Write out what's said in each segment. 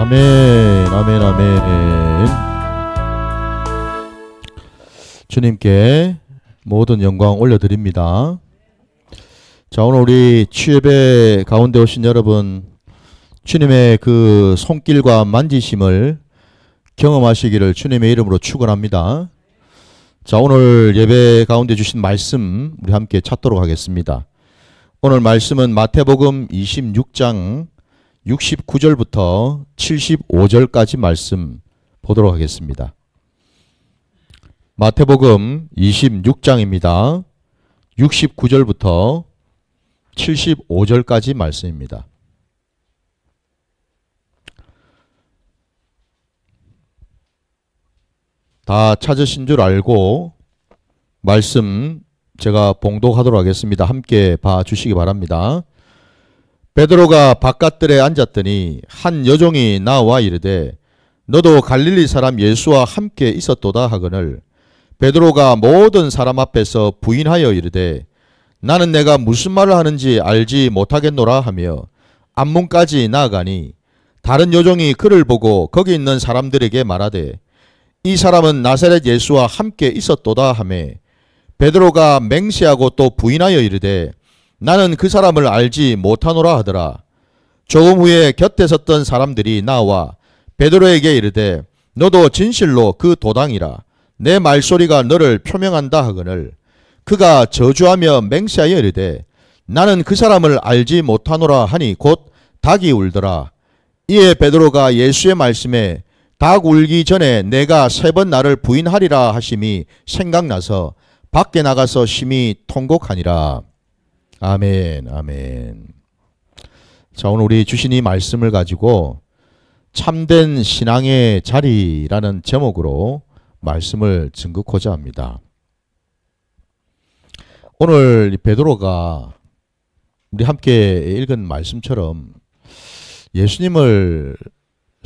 아멘, 아멘, 아멘. 주님께 모든 영광 올려드립니다. 자, 오늘 우리 취예배 가운데 오신 여러분, 주님의 그 손길과 만지심을 경험하시기를 주님의 이름으로 축원합니다. 자, 오늘 예배 가운데 주신 말씀 우리 함께 찾도록 하겠습니다. 오늘 말씀은 마태복음 26장 69절부터 75절까지 말씀 보도록 하겠습니다. 마태복음 26장입니다. 69절부터 75절까지 말씀입니다. 다 찾으신 줄 알고 말씀 제가 봉독하도록 하겠습니다. 함께 봐주시기 바랍니다. 베드로가 바깥들에 앉았더니 한 여종이 나와 이르되 너도 갈릴리 사람 예수와 함께 있었도다 하거늘 베드로가 모든 사람 앞에서 부인하여 이르되 나는 내가 무슨 말을 하는지 알지 못하겠노라 하며 앞문까지 나아가니 다른 여종이 그를 보고 거기 있는 사람들에게 말하되 이 사람은 나사렛 예수와 함께 있었도다 하며 베드로가 맹세하고 또 부인하여 이르되 나는 그 사람을 알지 못하노라 하더라. 조금 후에 곁에 섰던 사람들이 나와 베드로에게 이르되 너도 진실로 그 도당이라 내 말소리가 너를 표명한다 하거늘 그가 저주하며 맹세하여 이르되 나는 그 사람을 알지 못하노라 하니 곧 닭이 울더라. 이에 베드로가 예수의 말씀에 닭 울기 전에 내가 3번 나를 부인하리라 하심이 생각나서 밖에 나가서 심히 통곡하니라. 아멘, 아멘. 자, 오늘 우리 주신 이 말씀을 가지고 참된 신앙의 자리라는 제목으로 말씀을 증거하고자 합니다. 오늘 베드로가 우리 함께 읽은 말씀처럼 예수님을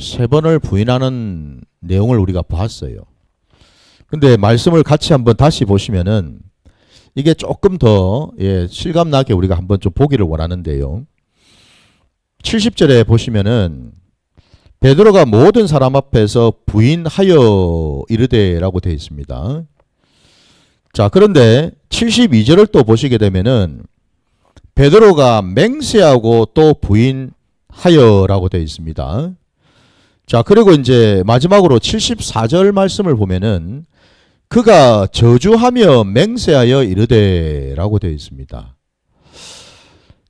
3번을 부인하는 내용을 우리가 봤어요. 근데 말씀을 같이 한번 다시 보시면은 이게 조금 더 실감나게 우리가 한번 좀 보기를 원하는데요. 70절에 보시면은 베드로가 모든 사람 앞에서 부인하여 이르되라고 되어 있습니다. 자, 그런데 72절을 또 보시게 되면은 베드로가 맹세하고 또 부인하여라고 되어 있습니다. 자, 그리고 이제 마지막으로 74절 말씀을 보면은 그가 저주하며 맹세하여 이르되라고 되어 있습니다.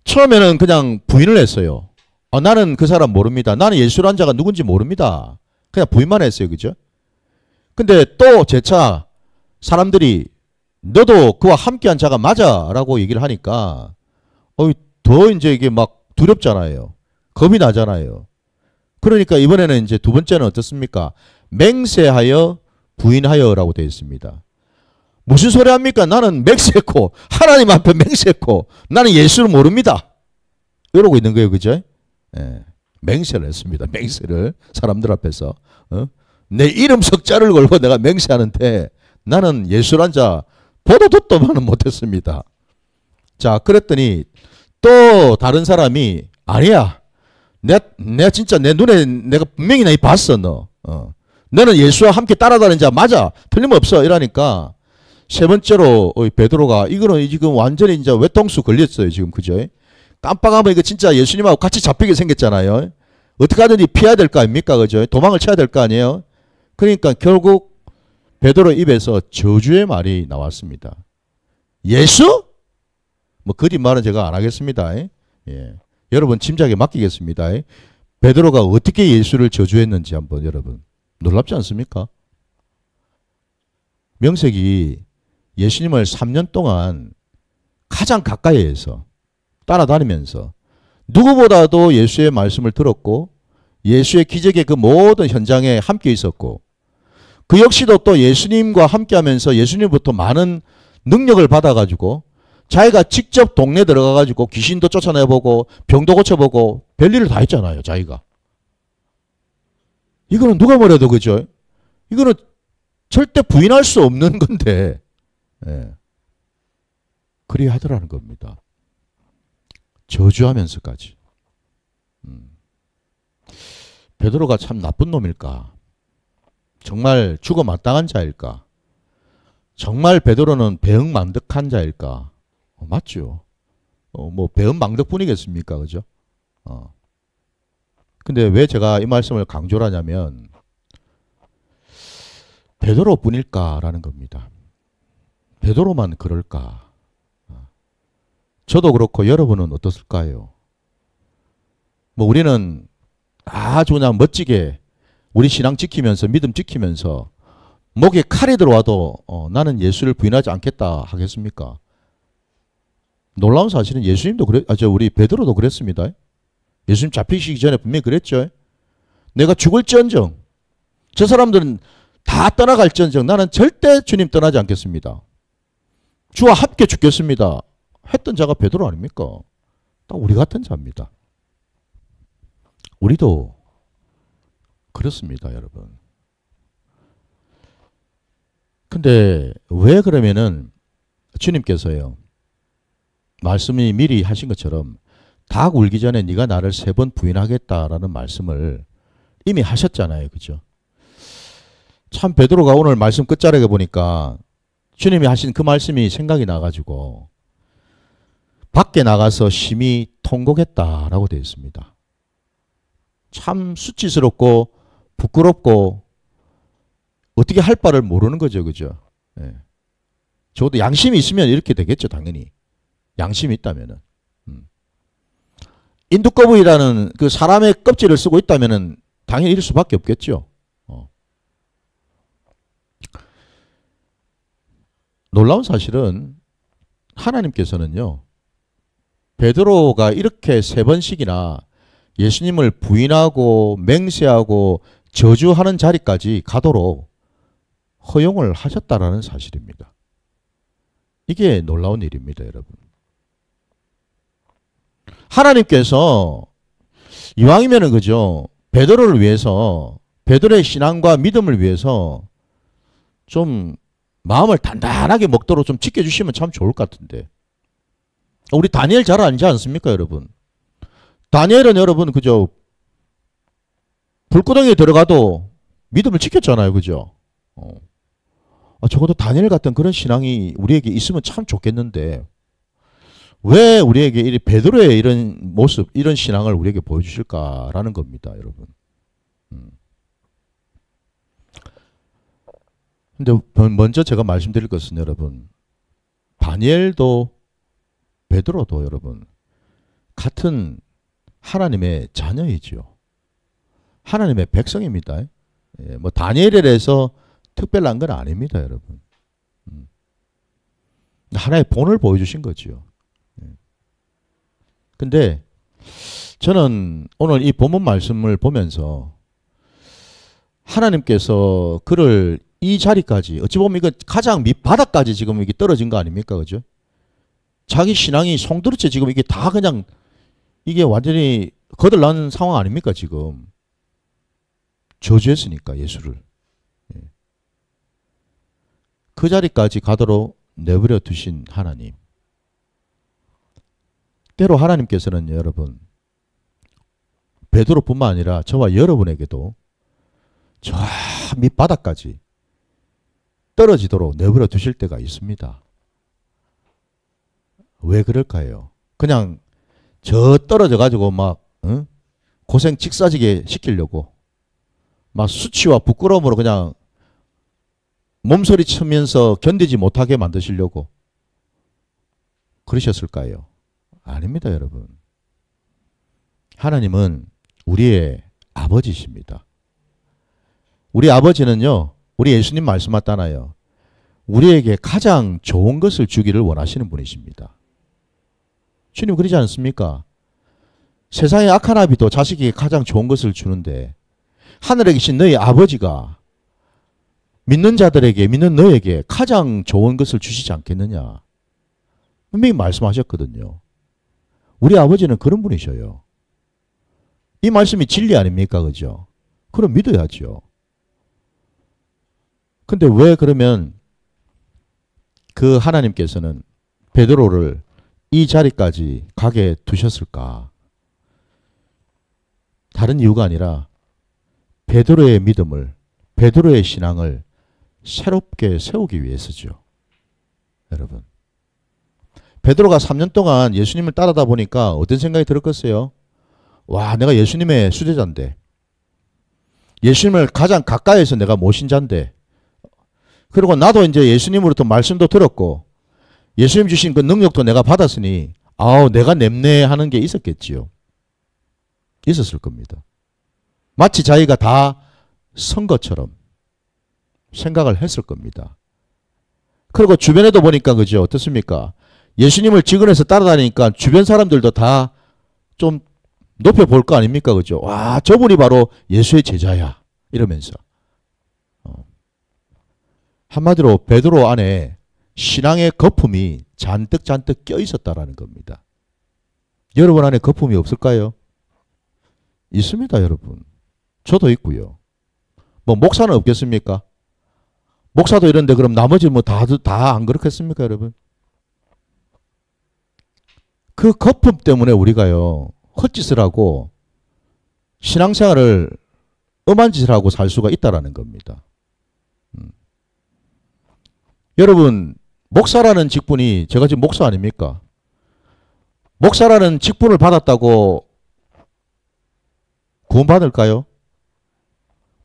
처음에는 그냥 부인을 했어요. 나는 그 사람 모릅니다. 나는 예수라는 자가 누군지 모릅니다. 그냥 부인만 했어요. 그죠? 근데 또 재차 사람들이 너도 그와 함께한 자가 맞아 라고 얘기를 하니까 더 이제 이게 막 두렵잖아요. 겁이 나잖아요. 그러니까 이번에는 이제 두 번째는 어떻습니까? 맹세하여 부인하여라고 되어 있습니다. 무슨 소리 합니까? 나는 맹세했고 하나님 앞에 맹세했고 나는 예수를 모릅니다. 이러고 있는 거예요. 그죠? 예, 맹세를 했습니다. 맹세를 사람들 앞에서 내 이름 석자를 걸고 내가 맹세하는데 나는 예수란 자 보도 듣도만은 못했습니다. 자, 그랬더니 또 다른 사람이 아니야. 내가 진짜 내 눈에 내가 분명히 나 봤어 너. 너는 예수와 함께 따라다니는 자 맞아. 틀림없어. 이러니까 세 번째로 베드로가 이거는 지금 완전히 이제 외통수 걸렸어요. 지금 그죠? 깜빡하면 이거 진짜 예수님하고 같이 잡히게 생겼잖아요. 어떻게 하든지 피해야 될 거 아닙니까? 그죠? 도망을 쳐야 될 거 아니에요? 그러니까 결국 베드로 입에서 저주의 말이 나왔습니다. 예수? 뭐 거짓말은 제가 안 하겠습니다. 예. 여러분 짐작에 맡기겠습니다. 베드로가 어떻게 예수를 저주했는지 한번 여러분 놀랍지 않습니까? 명색이 예수님을 3년 동안 가장 가까이에서 따라다니면서 누구보다도 예수의 말씀을 들었고 예수의 기적의 그 모든 현장에 함께 있었고 그 역시도 또 예수님과 함께하면서 예수님부터 많은 능력을 받아가지고 자기가 직접 동네 들어가가지고 귀신도 쫓아내보고 병도 고쳐보고 별일을 다 했잖아요. 자기가. 이거는 누가 뭐래도 그죠? 이거는 절대 부인할 수 없는 건데 그리 하더라는 겁니다. 저주하면서까지. 베드로가 참 나쁜 놈일까? 정말 죽어 마땅한 자일까? 정말 베드로는 배은망덕한 자일까? 맞죠. 뭐 배은망덕뿐이겠습니까? 그죠? 근데 왜 제가 이 말씀을 강조를 하냐면 베드로뿐일까라는 겁니다. 베드로만 그럴까? 저도 그렇고 여러분은 어떻을까요? 뭐 우리는 아주 그냥 멋지게 우리 신앙 지키면서 믿음 지키면서 목에 칼이 들어와도 나는 예수를 부인하지 않겠다 하겠습니까? 놀라운 사실은 예수님도 우리 베드로도 그랬습니다. 예수님 잡히시기 전에 분명히 그랬죠. 내가 죽을지언정 저 사람들은 다 떠나갈지언정 나는 절대 주님 떠나지 않겠습니다. 주와 함께 죽겠습니다. 했던 자가 베드로 아닙니까? 딱 우리 같은 자입니다. 우리도 그렇습니다, 여러분. 근데 왜 그러면은 주님께서요, 말씀이 미리 하신 것처럼 닭 울기 전에 네가 나를 3번 부인하겠다라는 말씀을 이미 하셨잖아요. 그죠? 참 베드로가 오늘 말씀 끝자락에 보니까 주님이 하신 그 말씀이 생각이 나가지고 밖에 나가서 심히 통곡했다라고 되어 있습니다. 참 수치스럽고 부끄럽고 어떻게 할 바를 모르는 거죠. 그죠? 예. 적어도 양심이 있으면 이렇게 되겠죠. 당연히. 양심이 있다면은. 인두꺼부이라는 그 사람의 껍질을 쓰고 있다면은 당연히 이럴 수밖에 없겠죠. 놀라운 사실은 하나님께서는요, 베드로가 이렇게 3번씩이나 예수님을 부인하고 맹세하고 저주하는 자리까지 가도록 허용을 하셨다라는 사실입니다. 이게 놀라운 일입니다, 여러분. 하나님께서 이왕이면은 그죠, 베드로를 위해서, 베드로의 신앙과 믿음을 위해서 좀 마음을 단단하게 먹도록 좀 지켜주시면 참 좋을 것 같은데. 우리 다니엘 잘 알지 않습니까, 여러분? 다니엘은 여러분 그죠, 불구덩이에 들어가도 믿음을 지켰잖아요. 그죠? 적어도 다니엘 같은 그런 신앙이 우리에게 있으면 참 좋겠는데 왜 우리에게 이 베드로의 이런 모습, 이런 신앙을 우리에게 보여주실까라는 겁니다, 여러분. 근데 먼저 제가 말씀드릴 것은 여러분, 다니엘도 베드로도 여러분 같은 하나님의 자녀이지요. 하나님의 백성입니다. 예, 뭐 다니엘에 대해서 특별한 건 아닙니다, 여러분. 하나의 본을 보여주신 거지요. 근데 저는 오늘 이 본문 말씀을 보면서 하나님께서 그를 이 자리까지, 어찌 보면 이거 가장 밑바닥까지 지금 이게 떨어진 거 아닙니까? 그죠? 자기 신앙이 송두리째 지금 이게 다 그냥 이게 완전히 거들난 상황 아닙니까? 지금 저주했으니까 예수를. 그 자리까지 가도록 내버려 두신 하나님. 때로 하나님께서는 여러분 베드로뿐만 아니라 저와 여러분에게도 저 밑바닥까지 떨어지도록 내버려 두실 때가 있습니다. 왜 그럴까요? 그냥 저 떨어져 가지고 막 고생 직사지게 시키려고 막 수치와 부끄러움으로 그냥 몸소리 치면서 견디지 못하게 만드시려고 그러셨을까요? 아닙니다, 여러분. 하나님은 우리의 아버지십니다. 우리 아버지는요, 우리 예수님 말씀하잖아요. 우리에게 가장 좋은 것을 주기를 원하시는 분이십니다. 주님 그러지 않습니까? 세상의 악한 아비도 자식에게 가장 좋은 것을 주는데 하늘에 계신 너희 아버지가 믿는 자들에게, 믿는 너에게 가장 좋은 것을 주시지 않겠느냐. 분명히 말씀하셨거든요. 우리 아버지는 그런 분이셔요. 이 말씀이 진리 아닙니까? 그죠? 그럼 믿어야죠. 근데 왜 그러면 그 하나님께서는 베드로를 이 자리까지 가게 두셨을까? 다른 이유가 아니라 베드로의 믿음을, 베드로의 신앙을 새롭게 세우기 위해서죠. 여러분. 베드로가 3년 동안 예수님을 따르다 보니까 어떤 생각이 들었겠어요? 와, 내가 예수님의 수제자인데, 예수님을 가장 가까이에서 내가 모신 자인데, 그리고 나도 이제 예수님으로부터 말씀도 들었고 예수님 주신 그 능력도 내가 받았으니 아우 내가 냅네 하는 게 있었겠지요. 있었을 겁니다. 마치 자기가 다 선 것처럼 생각을 했을 겁니다. 그리고 주변에도 보니까 그죠? 어떻습니까? 예수님을 직원에서 따라다니니까 주변 사람들도 다 좀 높여볼 거 아닙니까? 그죠? 와, 저분이 바로 예수의 제자야. 이러면서. 한마디로 베드로 안에 신앙의 거품이 잔뜩 껴 있었다라는 겁니다. 여러분 안에 거품이 없을까요? 있습니다, 여러분. 저도 있고요. 뭐 목사는 없겠습니까? 목사도 이런데 그럼 나머지 뭐 다 안 그렇겠습니까, 여러분? 그 거품 때문에 우리가요, 헛짓을 하고 신앙생활을 엄한 짓을 하고 살 수가 있다라는 겁니다. 여러분, 목사라는 직분이, 제가 지금 목사 아닙니까? 목사라는 직분을 받았다고 구원받을까요?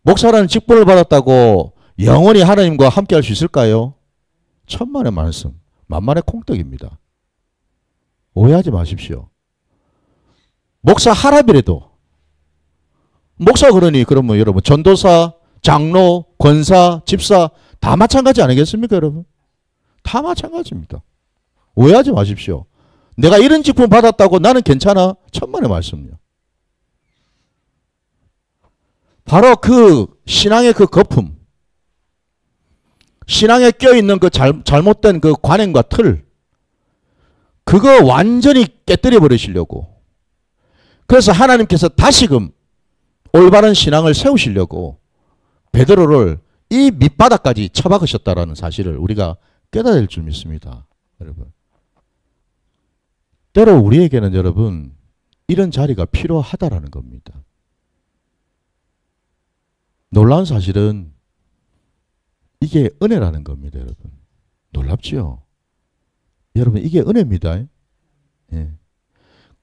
목사라는 직분을 받았다고 영원히 하나님과 함께 할 수 있을까요? 천만의 말씀, 만만의 콩떡입니다. 오해하지 마십시오. 목사 하랍이라도, 목사 그러면 여러분 전도사, 장로, 권사, 집사 다 마찬가지 아니겠습니까, 여러분? 다 마찬가지입니다. 오해하지 마십시오. 내가 이런 직분 받았다고 나는 괜찮아? 천만의 말씀요. 바로 그 신앙의 그 거품, 신앙에 껴있는 그 잘못된 그 관행과 틀, 그거 완전히 깨뜨려 버리시려고, 그래서 하나님께서 다시금 올바른 신앙을 세우시려고 베드로를 이 밑바닥까지 쳐박으셨다라는 사실을 우리가 깨달아야 될 줄 믿습니다. 여러분. 때로 우리에게는 여러분 이런 자리가 필요하다라는 겁니다. 놀라운 사실은 이게 은혜라는 겁니다, 여러분. 놀랍지요? 여러분, 이게 은혜입니다. 예.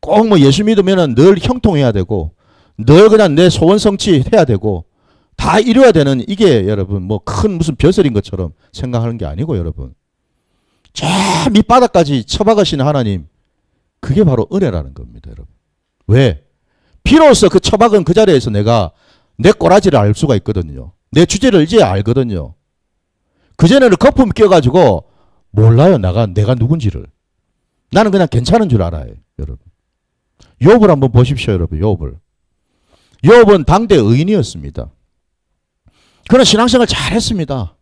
꼭 뭐 예수 믿으면 늘 형통해야 되고, 늘 그냥 내 소원 성취해야 되고, 다 이루어야 되는 이게 여러분 뭐 큰 무슨 벼슬인 것처럼 생각하는 게 아니고, 여러분. 저 밑바닥까지 처박으시는 하나님, 그게 바로 은혜라는 겁니다, 여러분. 왜? 비로소 그 처박은 그 자리에서 내가 내 꼬라지를 알 수가 있거든요. 내 주제를 이제 알거든요. 그전에는 거품 껴가지고 몰라요. 내가 누군지를. 나는 그냥 괜찮은 줄 알아요, 여러분. 욥을 한번 보십시오, 여러분. 욥은 당대 의인이었습니다. 그는 신앙생활 잘했습니다.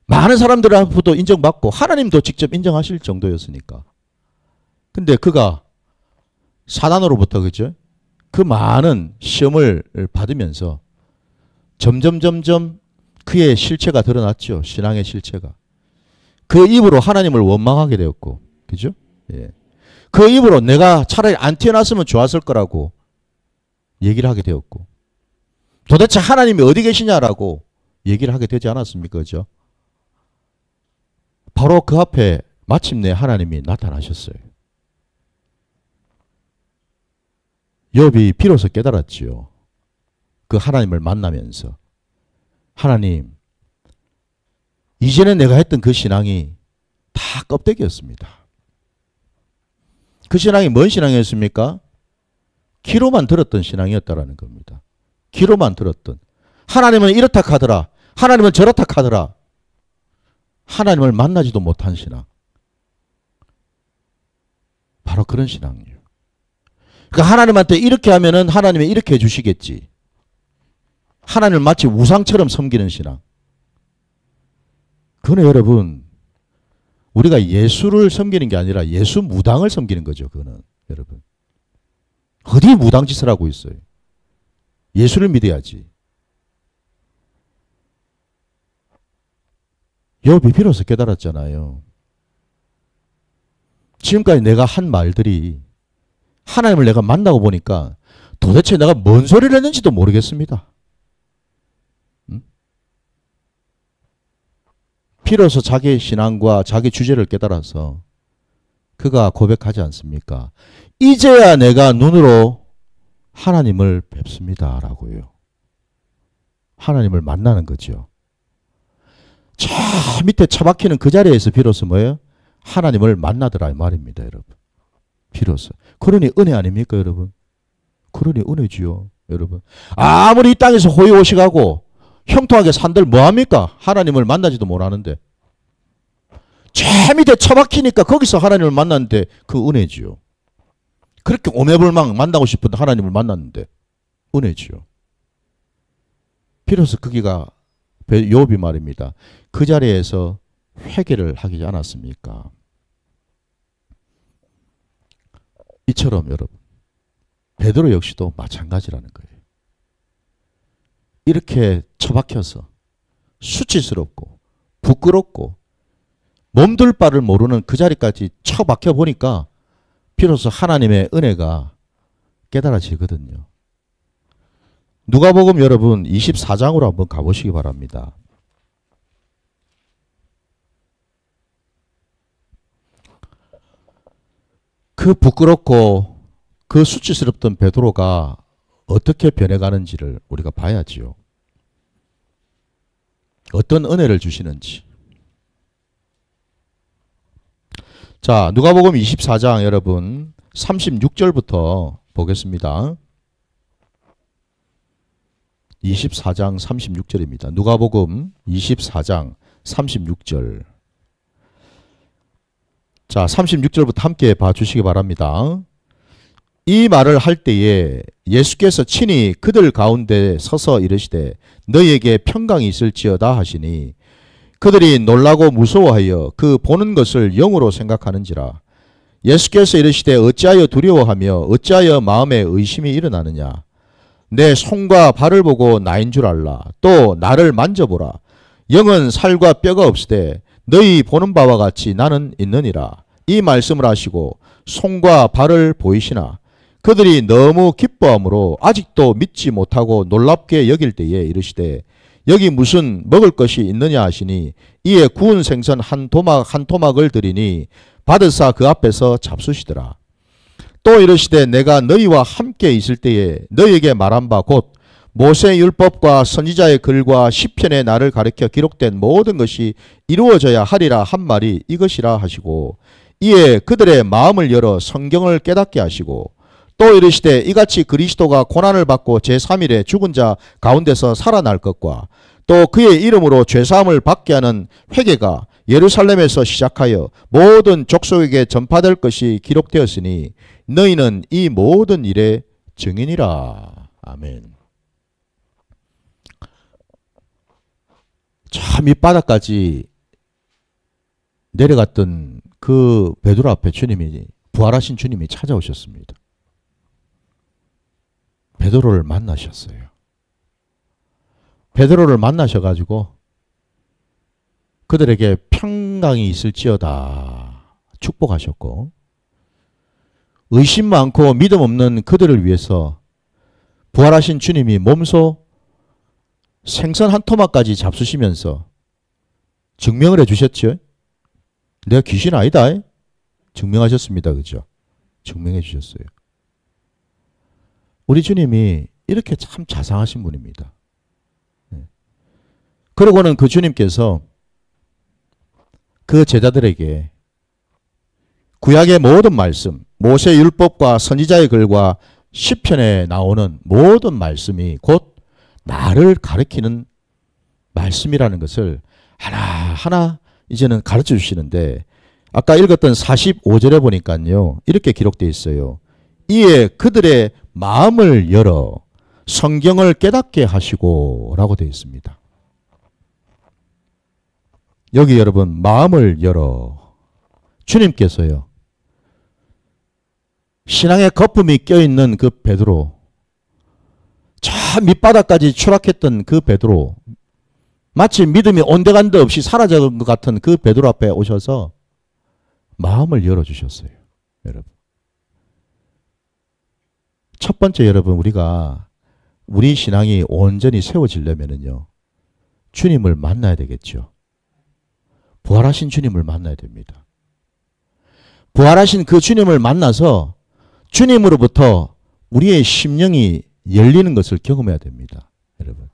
많은 사람들한테도 인정받고 하나님도 직접 인정하실 정도였으니까. 근데 그가 사단으로부터, 그죠? 그 많은 시험을 받으면서 점점 그의 실체가 드러났죠. 신앙의 실체가. 그 입으로 하나님을 원망하게 되었고, 그죠? 예. 그 입으로 내가 차라리 안 태어났으면 좋았을 거라고 얘기를 하게 되었고, 도대체 하나님이 어디 계시냐라고 얘기를 하게 되지 않았습니까? 그죠? 바로 그 앞에 마침내 하나님이 나타나셨어요. 욥이 비로소 깨달았지요. 그 하나님을 만나면서, 하나님, 이전에 내가 했던 그 신앙이 다 껍데기였습니다. 그 신앙이 뭔 신앙이었습니까? 귀로만 들었던 신앙이었다라는 겁니다. 귀로만 들었던. 하나님은 이렇다 하더라. 하나님은 저렇다 하더라. 하나님을 만나지도 못한 신앙. 바로 그런 신앙이에요. 그러니까 하나님한테 이렇게 하면은 하나님이 이렇게 해주시겠지. 하나님을 마치 우상처럼 섬기는 신앙. 그건 여러분, 우리가 예수를 섬기는 게 아니라 예수 무당을 섬기는 거죠. 그거는 여러분. 어디 무당짓을 하고 있어요. 예수를 믿어야지. 욥이 비로소 깨달았잖아요. 지금까지 내가 한 말들이 하나님을 내가 만나고 보니까 도대체 내가 뭔 소리를 했는지도 모르겠습니다. 비로소 자기 신앙과 자기 주제를 깨달아서 그가 고백하지 않습니까? 이제야 내가 눈으로 하나님을 뵙습니다. 라고요. 하나님을 만나는 거죠. 저 밑에 처박히는 그 자리에서 비로소 뭐예요? 하나님을 만나더라 이 말입니다. 여러분. 비로소. 그러니 은혜 아닙니까 여러분? 그러니 은혜지요. 여러분. 아무리 이 땅에서 호의호식하고 형통하게 산들 뭐합니까? 하나님을 만나지도 못하는데. 저 밑에 처박히니까 거기서 하나님을 만났는데 그 은혜지요. 그렇게 오매불망 만나고 싶은 하나님을 만났는데 은혜지요. 비로소 거기가 욥이 말입니다. 그 자리에서 회개를 하지 않았습니까? 이처럼 여러분 베드로 역시도 마찬가지라는 거예요. 이렇게 처박혀서 수치스럽고 부끄럽고 몸둘 바를 모르는 그 자리까지 처박혀 보니까 비로소 하나님의 은혜가 깨달아지거든요. 누가복음 여러분 24장으로 한번 가보시기 바랍니다. 그 부끄럽고 그 수치스럽던 베드로가 어떻게 변해가는지를 우리가 봐야지요. 어떤 은혜를 주시는지. 자, 누가복음 24장 여러분 36절부터 보겠습니다. 24장 36절입니다. 누가복음 24장 36절. 자, 36절부터 함께 봐주시기 바랍니다. 이 말을 할 때에 예수께서 친히 그들 가운데 서서 이르시되 너희에게 평강이 있을지어다 하시니 그들이 놀라고 무서워하여 그 보는 것을 영으로 생각하는지라. 예수께서 이르시되 어찌하여 두려워하며 어찌하여 마음에 의심이 일어나느냐. 내 손과 발을 보고 나인 줄 알라. 또 나를 만져보라. 영은 살과 뼈가 없으되 너희 보는 바와 같이 나는 있느니라. 이 말씀을 하시고 손과 발을 보이시나 그들이 너무 기뻐함으로 아직도 믿지 못하고 놀랍게 여길 때에 이르시되 여기 무슨 먹을 것이 있느냐 하시니 이에 구운 생선 한 토막을 드리니 받으사 그 앞에서 잡수시더라. 또 이르시되 내가 너희와 함께 있을 때에 너희에게 말한 바 곧 모세 율법과 선지자의 글과 시편의 나를 가리켜 기록된 모든 것이 이루어져야 하리라 한 말이 이것이라 하시고 이에 그들의 마음을 열어 성경을 깨닫게 하시고 또 이르시되 이같이 그리스도가 고난을 받고 제3일에 죽은 자 가운데서 살아날 것과 또 그의 이름으로 죄사함을 받게 하는 회개가 예루살렘에서 시작하여 모든 족속에게 전파될 것이 기록되었으니 너희는 이 모든 일의 증인이라. 아멘. 저 밑바닥까지 내려갔던 그 베드로 앞에 주님이 부활하신 주님이 찾아오셨습니다. 베드로를 만나셨어요. 베드로를 만나셔가지고 그들에게 평강이 있을지어다 축복하셨고 의심 많고 믿음 없는 그들을 위해서 부활하신 주님이 몸소 생선 한 토막까지 잡수시면서 증명을 해주셨죠. 내가 귀신 아니다. 증명하셨습니다. 그죠? 증명해 주셨어요. 우리 주님이 이렇게 참 자상하신 분입니다. 그러고는 그 주님께서 그 제자들에게 구약의 모든 말씀, 모세 율법과 선지자의 글과 시편에 나오는 모든 말씀이 곧 나를 가리키는 말씀이라는 것을 하나하나 이제는 가르쳐 주시는데 아까 읽었던 45절에 보니까요. 이렇게 기록되어 있어요. 이에 그들의 마음을 열어 성경을 깨닫게 하시고 라고 되어 있습니다. 여기 여러분 마음을 열어 주님께서요. 신앙의 거품이 껴있는 그 베드로 저 밑바닥까지 추락했던 그 베드로 마치 믿음이 온데간데 없이 사라진 것 같은 그 베드로 앞에 오셔서 마음을 열어주셨어요. 여러분. 첫 번째 여러분, 우리가 우리 신앙이 온전히 세워지려면은요, 주님을 만나야 되겠죠. 부활하신 주님을 만나야 됩니다. 부활하신 그 주님을 만나서 주님으로부터 우리의 심령이 열리는 것을 경험해야 됩니다. 여러분,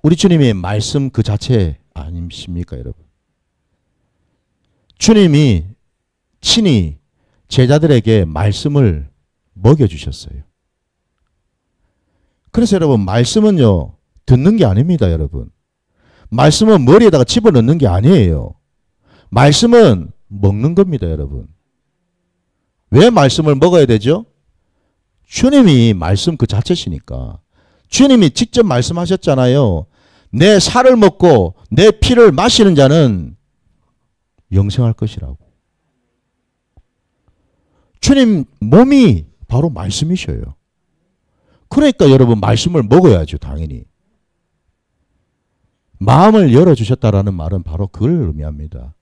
우리 주님의 말씀 그 자체 아니십니까, 여러분? 주님이 친히 제자들에게 말씀을 먹여주셨어요. 그래서 여러분, 말씀은요, 듣는 게 아닙니다, 여러분. 말씀은 머리에다가 집어넣는 게 아니에요. 말씀은 먹는 겁니다, 여러분. 왜 말씀을 먹어야 되죠? 주님이 말씀 그 자체시니까. 주님이 직접 말씀하셨잖아요. 내 살을 먹고 내 피를 마시는 자는 영생할 것이라고. 주님 몸이 바로 말씀이셔요. 그러니까 여러분, 말씀을 먹어야죠, 당연히. 마음을 열어주셨다라는 말은 바로 그걸 의미합니다.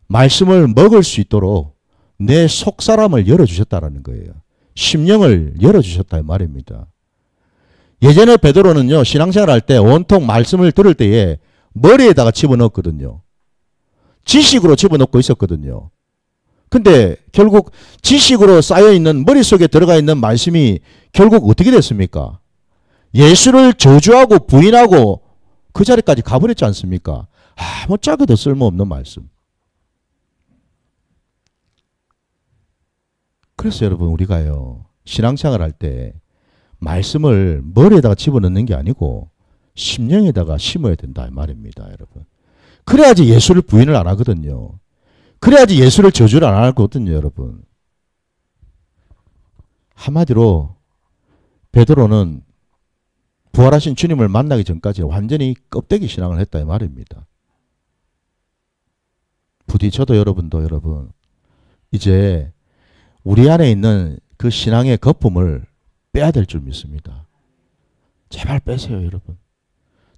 말씀을 먹을 수 있도록 내 속사람을 열어주셨다라는 거예요. 심령을 열어주셨다 이 말입니다. 예전에 베드로는요, 신앙생활 할 때 온통 말씀을 들을 때에 머리에다가 집어넣었거든요. 지식으로 집어넣고 있었거든요. 근데 결국 지식으로 쌓여있는, 머릿속에 들어가 있는 말씀이 결국 어떻게 됐습니까? 예수를 저주하고 부인하고 그 자리까지 가버렸지 않습니까? 아무짝에도 쓸모없는 말씀. 그래서 여러분, 우리가요, 신앙생활 할 때 말씀을 머리에다가 집어넣는 게 아니고 심령에다가 심어야 된다 이 말입니다, 여러분. 그래야지 예수를 부인을 안 하거든요. 그래야지 예수를 저주를 안 하거든요, 여러분. 한마디로 베드로는 부활하신 주님을 만나기 전까지 완전히 껍데기 신앙을 했다 이 말입니다. 부디 저도 여러분도 여러분, 이제 우리 안에 있는 그 신앙의 거품을 빼야 될 줄 믿습니다. 제발 빼세요, 여러분.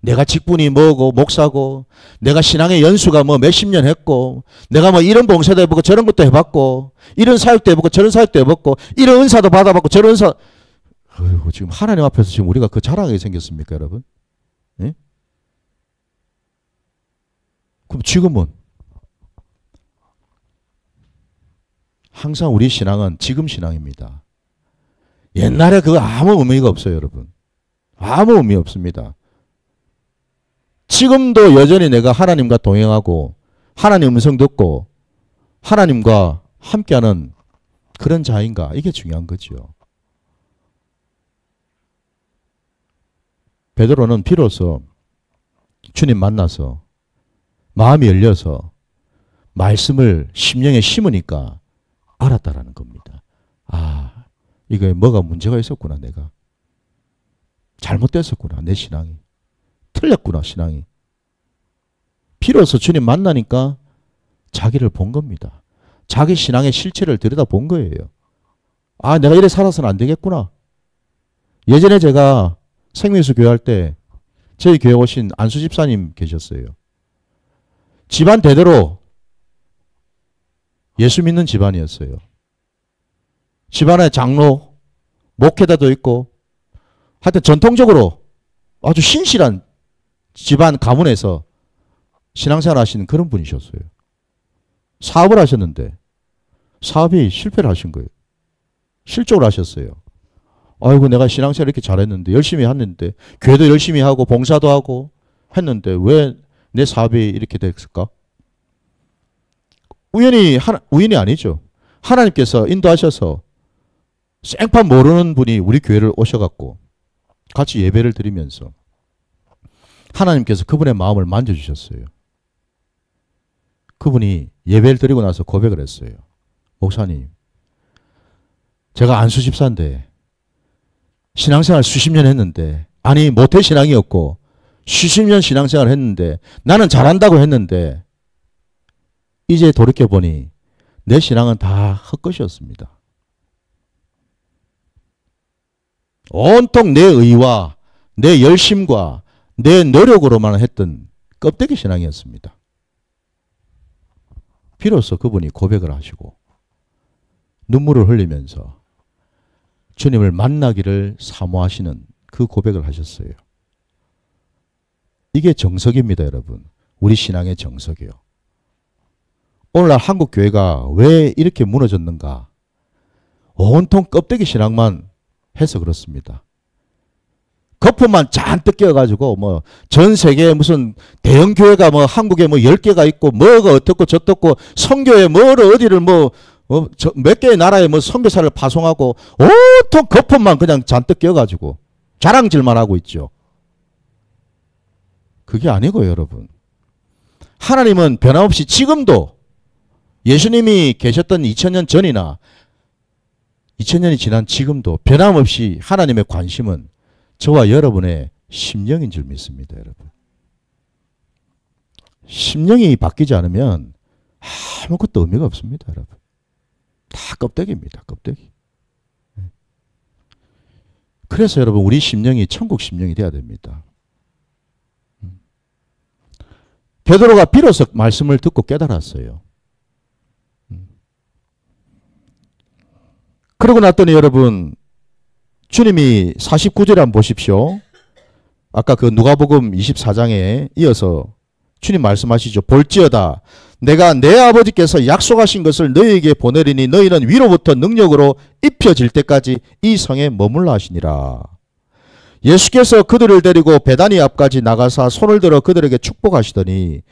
내가 직분이 뭐고 목사고, 내가 신앙의 연수가 뭐 몇십 년 했고, 내가 뭐 이런 봉사도 해보고 저런 것도 해봤고, 이런 사역도 해보고 저런 사역도 해봤고, 이런 은사도 받아봤고 저런 은사. 어이구, 지금 하나님 앞에서 지금 우리가 그 자랑하게 생겼습니까, 여러분? 예? 그럼 지금은 항상 우리 신앙은 지금 신앙입니다. 옛날에 그거 아무 의미가 없어요, 여러분. 아무 의미 없습니다. 지금도 여전히 내가 하나님과 동행하고 하나님 음성 듣고 하나님과 함께하는 그런 자인가, 이게 중요한 거죠. 베드로는 비로소 주님 만나서 마음이 열려서 말씀을 심령에 심으니까 알았다라는 겁니다. 아, 이거에 뭐가 문제가 있었구나. 내가 잘못됐었구나. 내 신앙이 틀렸구나. 신앙이. 비로소 주님 만나니까 자기를 본 겁니다. 자기 신앙의 실체를 들여다본 거예요. 아, 내가 이래 살아서는 안 되겠구나. 예전에 제가 생명수 교회할 때 저희 교회 오신 안수 집사님 계셨어요. 집안 대대로 예수 믿는 집안이었어요. 집안에 장로, 목회자도 있고 하여튼 전통적으로 아주 신실한 집안 가문에서 신앙생활 하시는 그런 분이셨어요. 사업을 하셨는데 사업이 실패를 하신 거예요. 실족을 하셨어요. 아이고, 내가 신앙생활 이렇게 잘했는데, 열심히 했는데, 교회도 열심히 하고 봉사도 하고 했는데 왜 내 사업이 이렇게 됐을까? 우연이 아니죠. 하나님께서 인도하셔서 생판 모르는 분이 우리 교회를 오셔갖고 같이 예배를 드리면서 하나님께서 그분의 마음을 만져주셨어요. 그분이 예배를 드리고 나서 고백을 했어요. 목사님, 제가 안수 집사인데 신앙생활 수십 년 했는데, 아니 모태 신앙이었고 수십 년 신앙생활 했는데 나는 잘한다고 했는데 이제 돌이켜보니 내 신앙은 다 헛것이었습니다. 온통 내 의와 내 열심과 내 노력으로만 했던 껍데기 신앙이었습니다. 비로소 그분이 고백을 하시고 눈물을 흘리면서 주님을 만나기를 사모하시는 그 고백을 하셨어요. 이게 정석입니다, 여러분. 우리 신앙의 정석이요. 오늘날 한국 교회가 왜 이렇게 무너졌는가? 온통 껍데기 신앙만 해서 그렇습니다. 거품만 잔뜩 끼어가지고 뭐 전 세계에 무슨 대형 교회가 뭐 한국에 뭐 10개가 있고 뭐가 어떻고 저떻고 선교에 뭐를 어디를 뭐 몇 개의 나라에 뭐 선교사를 파송하고 온통 거품만 그냥 잔뜩 끼어가지고 자랑질만 하고 있죠. 그게 아니고요, 여러분. 하나님은 변함없이 지금도 예수님이 계셨던 2000년 전이나 2000년이 지난 지금도 변함없이 하나님의 관심은 저와 여러분의 심령인 줄 믿습니다, 여러분. 심령이 바뀌지 않으면 아무것도 의미가 없습니다, 여러분. 다 껍데기입니다, 껍데기. 그래서 여러분, 우리 심령이 천국 심령이 돼야 됩니다. 베드로가 비로소 말씀을 듣고 깨달았어요. 그러고 났더니 여러분, 주님이 49절에 한번 보십시오. 아까 그 누가복음 24장에 이어서 주님 말씀하시죠. 볼지어다 내가 내 아버지께서 약속하신 것을 너희에게 보내리니 너희는 위로부터 능력으로 입혀질 때까지 이 성에 머물라 하시니라. 예수께서 그들을 데리고 베다니 앞까지 나가사 손을 들어 그들에게 축복하시더니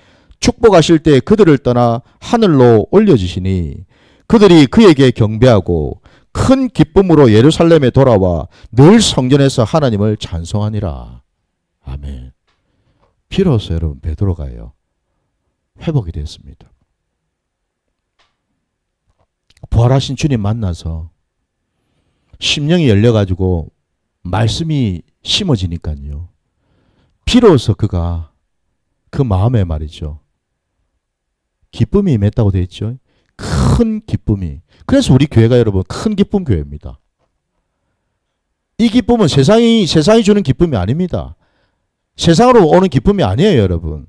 축복하실 때 그들을 떠나 하늘로 올려주시니 그들이 그에게 경배하고 큰 기쁨으로 예루살렘에 돌아와 늘 성전에서 하나님을 찬송하니라. 아멘. 비로소 여러분 베드로가요 회복이 됐습니다. 부활하신 주님 만나서 심령이 열려가지고 말씀이 심어지니까요. 비로소 그가 그 마음에 말이죠. 기쁨이 임했다고 되어 있죠. 큰 기쁨이. 그래서 우리 교회가 여러분 큰 기쁨 교회입니다. 이 기쁨은 세상이 주는 기쁨이 아닙니다. 세상으로 오는 기쁨이 아니에요, 여러분.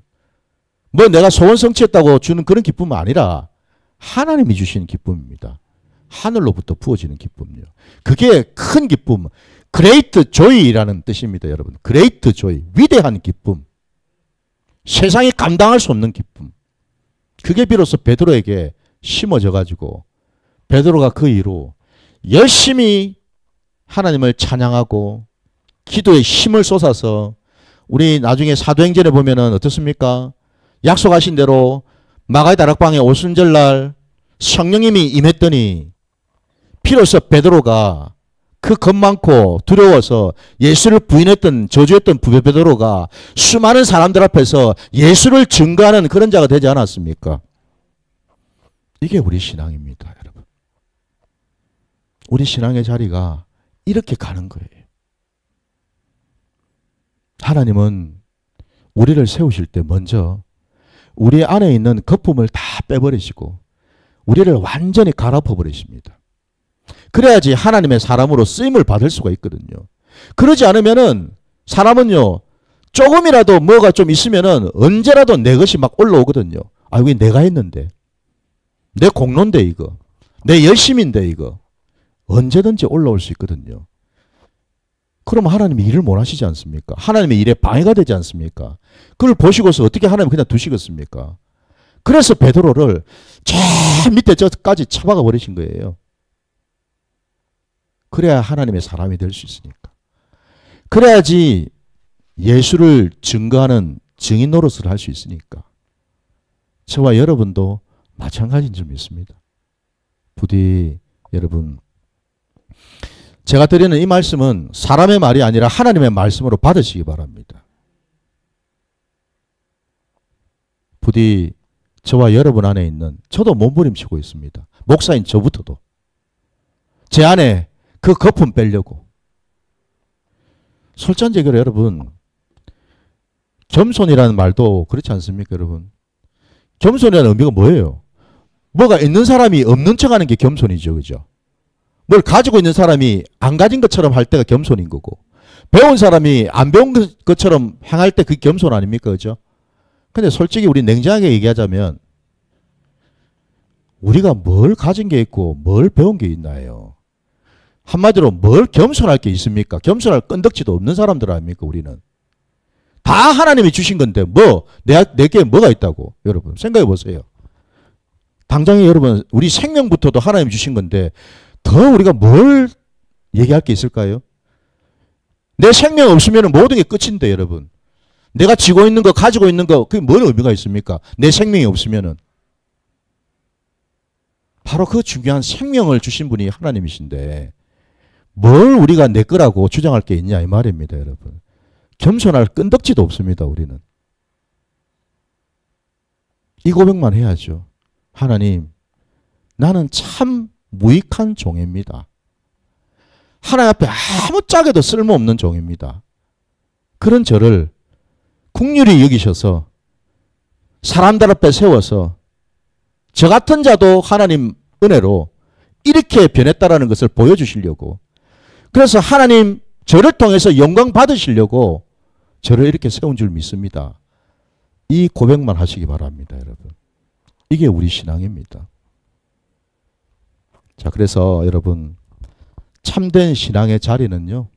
뭐 내가 소원 성취했다고 주는 그런 기쁨은 아니라 하나님이 주시는 기쁨입니다. 하늘로부터 부어지는 기쁨이요. 그게 큰 기쁨, great joy라는 뜻입니다, 여러분. great joy, 위대한 기쁨. 세상이 감당할 수 없는 기쁨. 그게 비로소 베드로에게 심어져 가지고 베드로가 그 이후로 열심히 하나님을 찬양하고 기도에 힘을 쏟아서 우리 나중에 사도행전에 보면은 어떻습니까? 약속하신 대로 마가의 다락방에 오순절날 성령님이 임했더니 비로소 베드로가 그 겁 많고 두려워서 예수를 부인했던 저주했던 베드로가 수많은 사람들 앞에서 예수를 증거하는 그런 자가 되지 않았습니까? 이게 우리 신앙입니다, 여러분. 우리 신앙의 자리가 이렇게 가는 거예요. 하나님은 우리를 세우실 때 먼저 우리 안에 있는 거품을 다 빼버리시고 우리를 완전히 갈아엎어버리십니다. 그래야지 하나님의 사람으로 쓰임을 받을 수가 있거든요. 그러지 않으면은 사람은요, 조금이라도 뭐가 좀 있으면은 언제라도 내 것이 막 올라오거든요. 아, 이거 내가 했는데. 내 공로인데 이거. 내 열심인데 이거. 언제든지 올라올 수 있거든요. 그럼 하나님이 일을 못 하시지 않습니까? 하나님의 일에 방해가 되지 않습니까? 그걸 보시고서 어떻게 하나님 그냥 두시겠습니까? 그래서 베드로를 저 밑에 저까지 쳐박아 버리신 거예요. 그래야 하나님의 사람이 될 수 있으니까. 그래야지 예수를 증거하는 증인 노릇을 할 수 있으니까. 저와 여러분도 마찬가지인 줄 믿습니다. 부디 여러분, 제가 드리는 이 말씀은 사람의 말이 아니라 하나님의 말씀으로 받으시기 바랍니다. 부디 저와 여러분 안에 있는, 저도 몸부림치고 있습니다. 목사인 저부터도. 제 안에 그 거품 빼려고. 솔직한적으로 여러분, 겸손이라는 말도 그렇지 않습니까, 여러분? 겸손이라는 의미가 뭐예요? 뭐가 있는 사람이 없는 척 하는 게 겸손이죠, 그죠? 뭘 가지고 있는 사람이 안 가진 것처럼 할 때가 겸손인 거고, 배운 사람이 안 배운 것처럼 행할 때 그게 겸손 아닙니까, 그죠? 근데 솔직히 우리 냉정하게 얘기하자면 우리가 뭘 가진 게 있고 뭘 배운 게 있나요? 한마디로 뭘 겸손할 게 있습니까? 겸손할 끈덕지도 없는 사람들 아닙니까, 우리는? 다 하나님이 주신 건데 내게 뭐가 있다고? 여러분 생각해 보세요. 당장에 여러분 우리 생명부터도 하나님 주신 건데 더 우리가 뭘 얘기할 게 있을까요? 내 생명 없으면 모든 게 끝인데 여러분. 내가 쥐고 있는 거 가지고 있는 거 그게 뭔 의미가 있습니까? 내 생명이 없으면은. 바로 그 중요한 생명을 주신 분이 하나님이신데 뭘 우리가 내 거라고 주장할 게 있냐 이 말입니다, 여러분. 겸손할 끈덕지도 없습니다, 우리는. 이 고백만 해야죠. 하나님, 나는 참 무익한 종입니다. 하나님 앞에 아무짝에도 쓸모없는 종입니다. 그런 저를 긍휼히 여기셔서 사람들 앞에 세워서 저 같은 자도 하나님 은혜로 이렇게 변했다라는 것을 보여주시려고, 그래서 하나님 저를 통해서 영광 받으시려고 저를 이렇게 세운 줄 믿습니다. 이 고백만 하시기 바랍니다, 여러분. 이게 우리 신앙입니다. 자, 그래서 여러분 참된 신앙의 자리는요,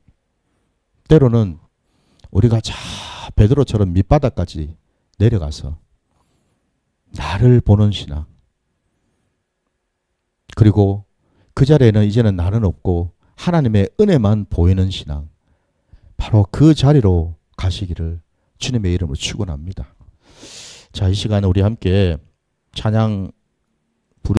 때로는 우리가 자 베드로처럼 밑바닥까지 내려가서 나를 보는 신앙, 그리고 그 자리에는 이제는 나는 없고 하나님의 은혜만 보이는 신앙, 바로 그 자리로 가시기를 주님의 이름으로 축원합니다. 자, 이 시간에 우리 함께 찬양